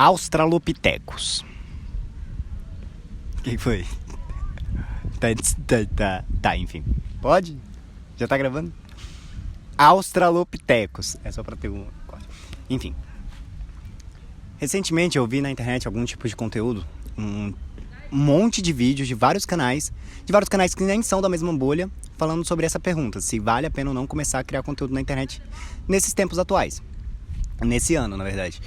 Australopithecus. O que foi? Tá, enfim. Pode? Já tá gravando? Australopithecus. É só pra ter um... Enfim. Recentemente eu vi na internet algum tipo de conteúdo, um monte de vídeos de vários canais que nem são da mesma bolha, falando sobre essa pergunta, se vale a pena ou não começar a criar conteúdo na internet nesses tempos atuais. Nesse ano, na verdade.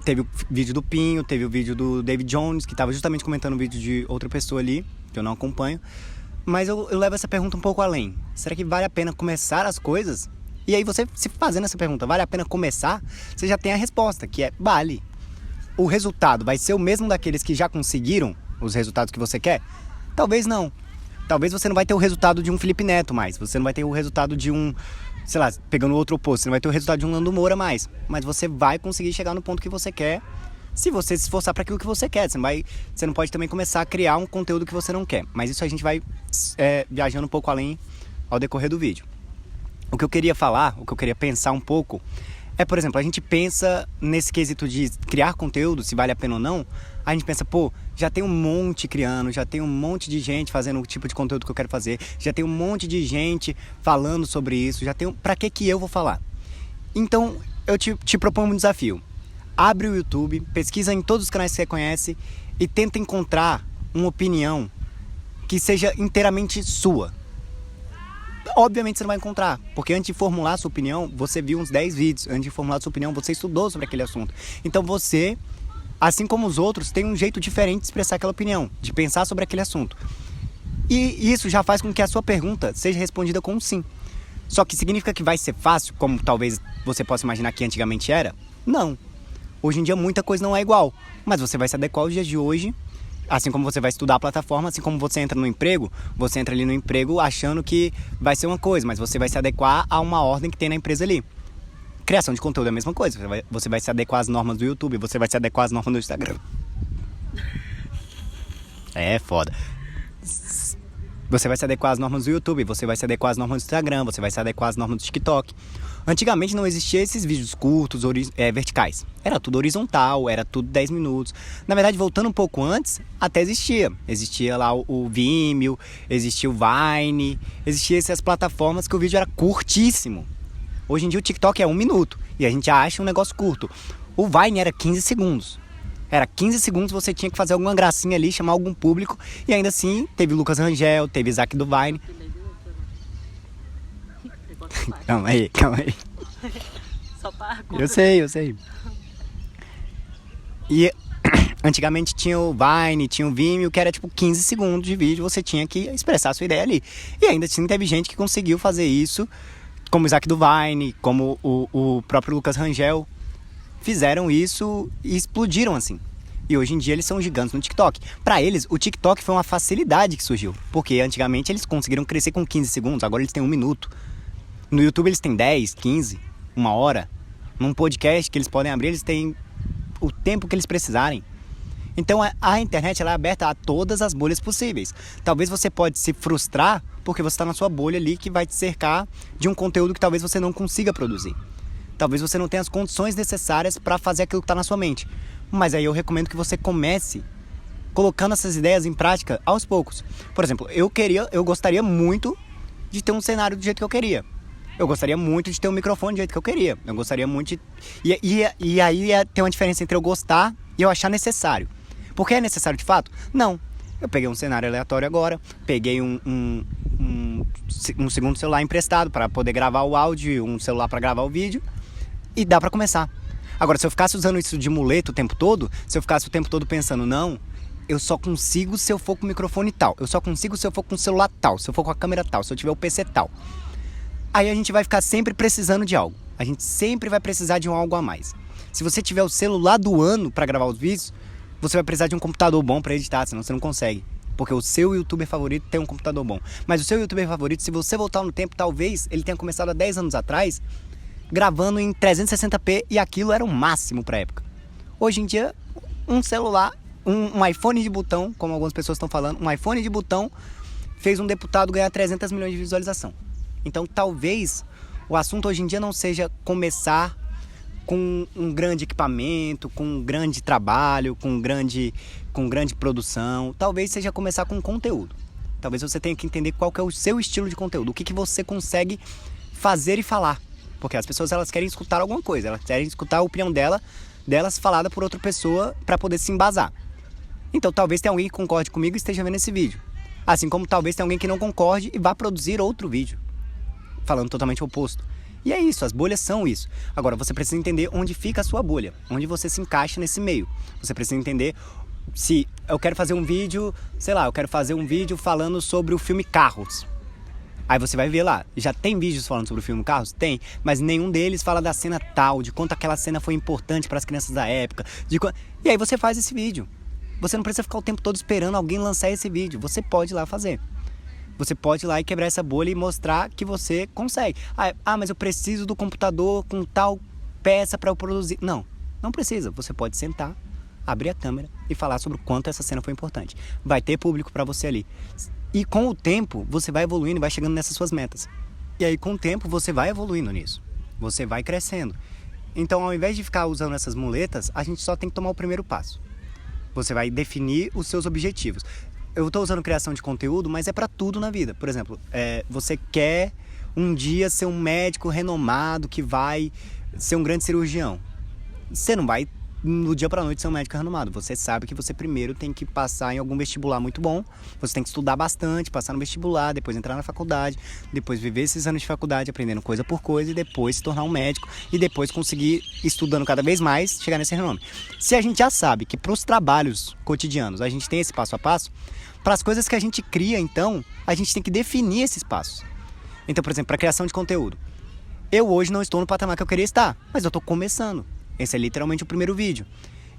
Teve o vídeo do Pinho, teve o vídeo do David Jones, que estava justamente comentando um vídeo de outra pessoa ali, que eu não acompanho. Mas eu levo essa pergunta um pouco além. Será que vale a pena começar as coisas? E aí você se fazendo essa pergunta, vale a pena começar? Você já tem a resposta, que é vale. O resultado vai ser o mesmo daqueles que já conseguiram os resultados que você quer? Talvez não. Talvez você não vai ter o resultado de um Felipe Neto mais. Você não vai ter o resultado de um, sei lá, pegando o outro oposto, você não vai ter o resultado de um Nando Moura mais. Mas você vai conseguir chegar no ponto que você quer se você se esforçar para aquilo que você quer. Você não pode também começar a criar um conteúdo que você não quer. Mas isso a gente vai viajando um pouco além ao decorrer do vídeo. O que eu queria falar, o que eu queria pensar um pouco é, por exemplo, a gente pensa nesse quesito de criar conteúdo, se vale a pena ou não. A gente pensa, pô, já tem um monte criando, já tem um monte de gente fazendo o tipo de conteúdo que eu quero fazer, já tem um monte de gente falando sobre isso, pra que eu vou falar? Então, eu te proponho um desafio. Abre o YouTube, pesquisa em todos os canais que você conhece e tenta encontrar uma opinião que seja inteiramente sua. Obviamente você não vai encontrar, porque antes de formular a sua opinião, você viu uns 10 vídeos. Antes de formular a sua opinião, você estudou sobre aquele assunto. Então você, assim como os outros, tem um jeito diferente de expressar aquela opinião, de pensar sobre aquele assunto. E isso já faz com que a sua pergunta seja respondida com um sim. Só que significa que vai ser fácil, como talvez você possa imaginar que antigamente era? Não. Hoje em dia muita coisa não é igual, mas você vai se adequar aos dias de hoje. Assim como você vai estudar a plataforma, assim como você entra no emprego, você entra ali no emprego achando que vai ser uma coisa, mas você vai se adequar a uma ordem que tem na empresa ali. Criação de conteúdo é a mesma coisa, você vai se adequar às normas do YouTube, você vai se adequar às normas do Instagram. É foda. Você vai se adequar às normas do YouTube, você vai se adequar às normas do Instagram, você vai se adequar às normas do TikTok. Antigamente não existia esses vídeos curtos, verticais. Era tudo horizontal, era tudo 10 minutos. Na verdade, voltando um pouco antes, até existia. Existia lá o Vimeo, existia o Vine, existiam essas plataformas que o vídeo era curtíssimo. Hoje em dia o TikTok é 1 minuto e a gente acha um negócio curto. O Vine era 15 segundos. Era 15 segundos, você tinha que fazer alguma gracinha ali, chamar algum público. E ainda assim, teve o Lucas Rangel, teve Isaac do Vine. Calma aí. Só para. Eu sei. E antigamente tinha o Vine, tinha o Vimeo, que era tipo 15 segundos de vídeo, você tinha que expressar a sua ideia ali. E ainda assim teve gente que conseguiu fazer isso, como o Isaac do Vine, como o próprio Lucas Rangel. Fizeram isso e explodiram assim. E hoje em dia eles são gigantes no TikTok. Pra eles, o TikTok foi uma facilidade que surgiu. Porque antigamente eles conseguiram crescer com 15 segundos, agora eles têm 1 minuto. No YouTube eles têm 10, 15, 1 hora. Num podcast que eles podem abrir, eles têm o tempo que eles precisarem. Então a internet ela é aberta a todas as bolhas possíveis. Talvez você pode se frustrar porque você está na sua bolha ali que vai te cercar de um conteúdo que talvez você não consiga produzir. Talvez você não tenha as condições necessárias para fazer aquilo que está na sua mente. Mas aí eu recomendo que você comece colocando essas ideias em prática aos poucos. Por exemplo, eu gostaria muito de ter um cenário do jeito que eu queria. Eu gostaria muito de ter um microfone do jeito que eu queria. Eu gostaria muito de... E aí tem uma diferença entre eu gostar e eu achar necessário. Porque é necessário de fato? Não. Eu peguei um cenário aleatório agora, peguei um segundo celular emprestado para poder gravar o áudio, um celular para gravar o vídeo. E dá pra começar. Agora, se eu ficasse usando isso de muleta o tempo todo, se eu ficasse o tempo todo pensando, não, eu só consigo se eu for com o microfone tal, eu só consigo se eu for com o celular tal, se eu for com a câmera tal, se eu tiver o PC tal. Aí a gente vai ficar sempre precisando de algo. A gente sempre vai precisar de um algo a mais. Se você tiver o celular do ano pra gravar os vídeos, você vai precisar de um computador bom pra editar, senão você não consegue. Porque o seu youtuber favorito tem um computador bom. Mas o seu youtuber favorito, se você voltar no tempo, talvez ele tenha começado há 10 anos atrás, gravando em 360p e aquilo era o máximo pra época. Hoje em dia, um celular, um iPhone de botão, como algumas pessoas estão falando, um iPhone de botão fez um deputado ganhar 300 milhões de visualização. Então talvez o assunto hoje em dia não seja começar com um grande equipamento, com um grande trabalho, com grande produção. Talvez seja começar com conteúdo. Talvez você tenha que entender qual que é o seu estilo de conteúdo, o que você consegue fazer e falar. Porque as pessoas, elas querem escutar alguma coisa, elas querem escutar a opinião delas falada por outra pessoa para poder se embasar. Então talvez tenha alguém que concorde comigo e esteja vendo esse vídeo. Assim como talvez tenha alguém que não concorde e vá produzir outro vídeo, falando totalmente o oposto. E é isso, as bolhas são isso. Agora, você precisa entender onde fica a sua bolha, onde você se encaixa nesse meio. Você precisa entender se eu quero fazer um vídeo, sei lá, eu quero fazer um vídeo falando sobre o filme Carros. Aí você vai ver lá, já tem vídeos falando sobre o filme Carros? Tem, mas nenhum deles fala da cena tal, de quanto aquela cena foi importante para as crianças da época. E aí você faz esse vídeo. Você não precisa ficar o tempo todo esperando alguém lançar esse vídeo. Você pode ir lá fazer. Você pode ir lá e quebrar essa bolha e mostrar que você consegue. Mas eu preciso do computador com tal peça para eu produzir. Não, não precisa. Você pode sentar, abrir a câmera e falar sobre o quanto essa cena foi importante. Vai ter público para você ali. E com o tempo, você vai evoluindo e vai chegando nessas suas metas. E aí, com o tempo, você vai evoluindo nisso. Você vai crescendo. Então, ao invés de ficar usando essas muletas, a gente só tem que tomar o primeiro passo. Você vai definir os seus objetivos. Eu estou usando criação de conteúdo, mas é para tudo na vida. Por exemplo, você quer um dia ser um médico renomado que vai ser um grande cirurgião. Você não vai no dia para noite ser um médico renomado. Você sabe que você primeiro tem que passar em algum vestibular muito bom. Você tem que estudar bastante, passar no vestibular, depois entrar na faculdade, depois viver esses anos de faculdade aprendendo coisa por coisa e depois se tornar um médico e depois conseguir, estudando cada vez mais, chegar nesse renome. Se a gente já sabe que para os trabalhos cotidianos a gente tem esse passo a passo, para as coisas que a gente cria, então, a gente tem que definir esses passos. Então, por exemplo, para a criação de conteúdo. Eu hoje não estou no patamar que eu queria estar, mas eu estou começando. Esse é literalmente o primeiro vídeo.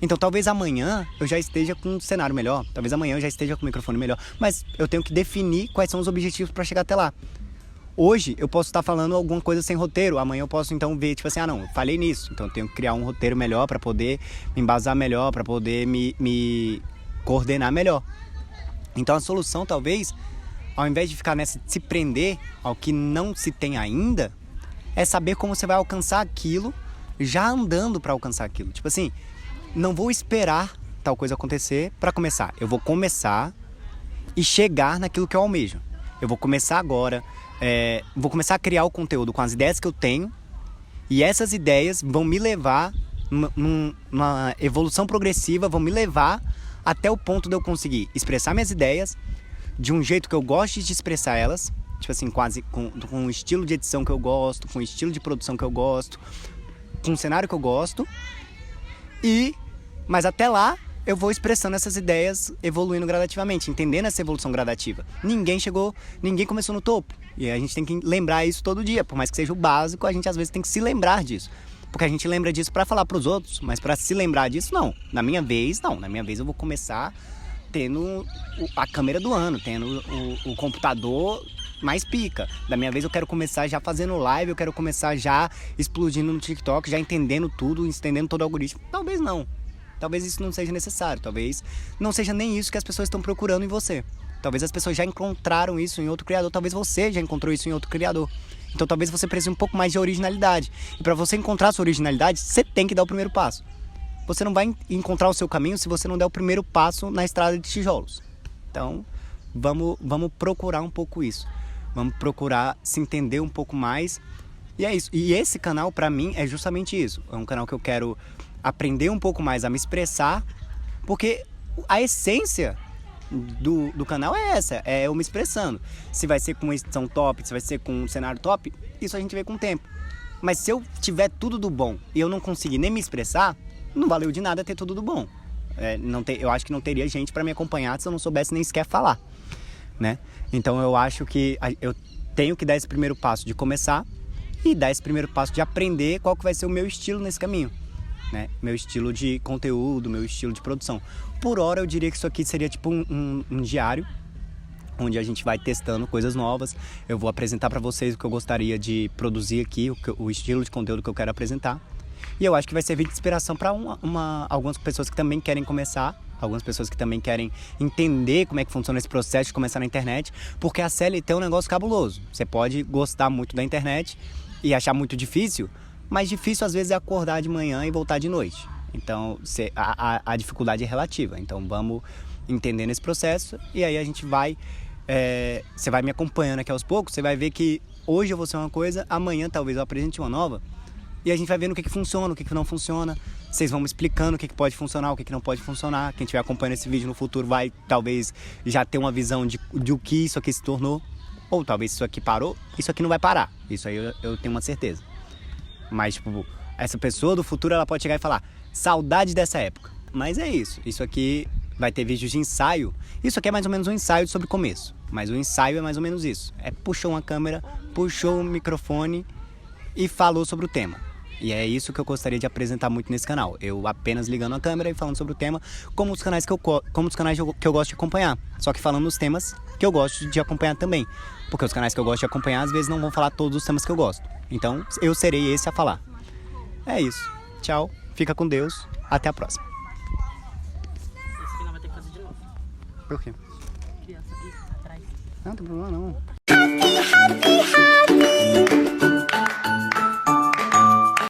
Então talvez amanhã eu já esteja com um cenário melhor, talvez amanhã eu já esteja com o microfone melhor, mas eu tenho que definir quais são os objetivos para chegar até lá. Hoje eu posso estar falando alguma coisa sem roteiro, amanhã eu posso então ver, tipo assim, não, eu falei nisso, então eu tenho que criar um roteiro melhor para poder me embasar melhor, para poder me coordenar melhor. Então a solução talvez, ao invés de ficar nessa, de se prender ao que não se tem ainda, é saber como você vai alcançar aquilo já andando para alcançar aquilo. Tipo assim, não vou esperar tal coisa acontecer para começar. Eu vou começar e chegar naquilo que eu almejo. Eu vou começar agora, vou começar a criar o conteúdo com as ideias que eu tenho e essas ideias vão me levar numa evolução progressiva, vão me levar até o ponto de eu conseguir expressar minhas ideias de um jeito que eu goste de expressar elas, tipo assim, quase com um estilo de edição que eu gosto, com um estilo de produção que eu gosto, com um cenário que eu gosto, mas até lá eu vou expressando essas ideias, evoluindo gradativamente, entendendo essa evolução gradativa. Ninguém começou no topo, e a gente tem que lembrar isso todo dia, por mais que seja o básico, a gente às vezes tem que se lembrar disso, porque a gente lembra disso para falar para os outros, mas para se lembrar disso, não. Na minha vez eu vou começar tendo a câmera do ano, tendo o computador mais pica. Da minha vez eu quero começar já fazendo live, eu quero começar já explodindo no TikTok, já entendendo tudo, entendendo todo o algoritmo. Talvez não. Talvez isso não seja necessário. Talvez não seja nem isso que as pessoas estão procurando em você. Talvez as pessoas já encontraram isso em outro criador. Talvez você já encontrou isso em outro criador. Então talvez você precise um pouco mais de originalidade. E para você encontrar a sua originalidade, você tem que dar o primeiro passo. Você não vai encontrar o seu caminho se você não der o primeiro passo na estrada de tijolos. Então, vamos procurar um pouco isso. Vamos procurar se entender um pouco mais. E é isso. E esse canal, pra mim, é justamente isso. É um canal que eu quero aprender um pouco mais a me expressar, porque a essência do canal é essa, é eu me expressando. Se vai ser com uma edição top, se vai ser com um cenário top, isso a gente vê com o tempo. Mas se eu tiver tudo do bom e eu não conseguir nem me expressar, não valeu de nada ter tudo do bom. Eu acho que não teria gente pra me acompanhar se eu não soubesse nem sequer falar, né? Então eu acho que eu tenho que dar esse primeiro passo de começar e dar esse primeiro passo de aprender qual que vai ser o meu estilo nesse caminho, né? Meu estilo de conteúdo, meu estilo de produção. Por hora eu diria que isso aqui seria tipo um diário, onde a gente vai testando coisas novas. Eu vou apresentar para vocês o que eu gostaria de produzir aqui, o estilo de conteúdo que eu quero apresentar. E eu acho que vai servir de inspiração para algumas pessoas que também querem começar, algumas pessoas que também querem entender como é que funciona esse processo de começar na internet, porque a CLT é um negócio cabuloso. Você pode gostar muito da internet e achar muito difícil, mais difícil às vezes é acordar de manhã e voltar de noite. Então a dificuldade é relativa. Então vamos entendendo esse processo e aí a gente vai... você vai me acompanhando aqui aos poucos, você vai ver que hoje eu vou ser uma coisa, amanhã talvez eu apresente uma nova e a gente vai vendo o que funciona, o que não funciona. Vocês vão me explicando o que pode funcionar, o que não pode funcionar. Quem estiver acompanhando esse vídeo no futuro vai talvez já ter uma visão de o que isso aqui se tornou. Ou talvez isso aqui parou, isso aqui não vai parar. Isso aí eu tenho uma certeza. Mas, tipo, essa pessoa do futuro, ela pode chegar e falar, saudade dessa época. Mas é isso. Isso aqui vai ter vídeos de ensaio. Isso aqui é mais ou menos um ensaio sobre começo. Mas o ensaio é mais ou menos isso. Puxou uma câmera, puxou um microfone e falou sobre o tema. E é isso que eu gostaria de apresentar muito nesse canal. Eu apenas ligando a câmera e falando sobre o tema, como os canais que eu gosto de acompanhar. Só que falando os temas que eu gosto de acompanhar também. Porque os canais que eu gosto de acompanhar, às vezes não vão falar todos os temas que eu gosto. Então, eu serei esse a falar. É isso. Tchau. Fica com Deus. Até a próxima. Esse final vai ter que fazer de novo. Por quê? Criança aqui atrás. Não tem problema não.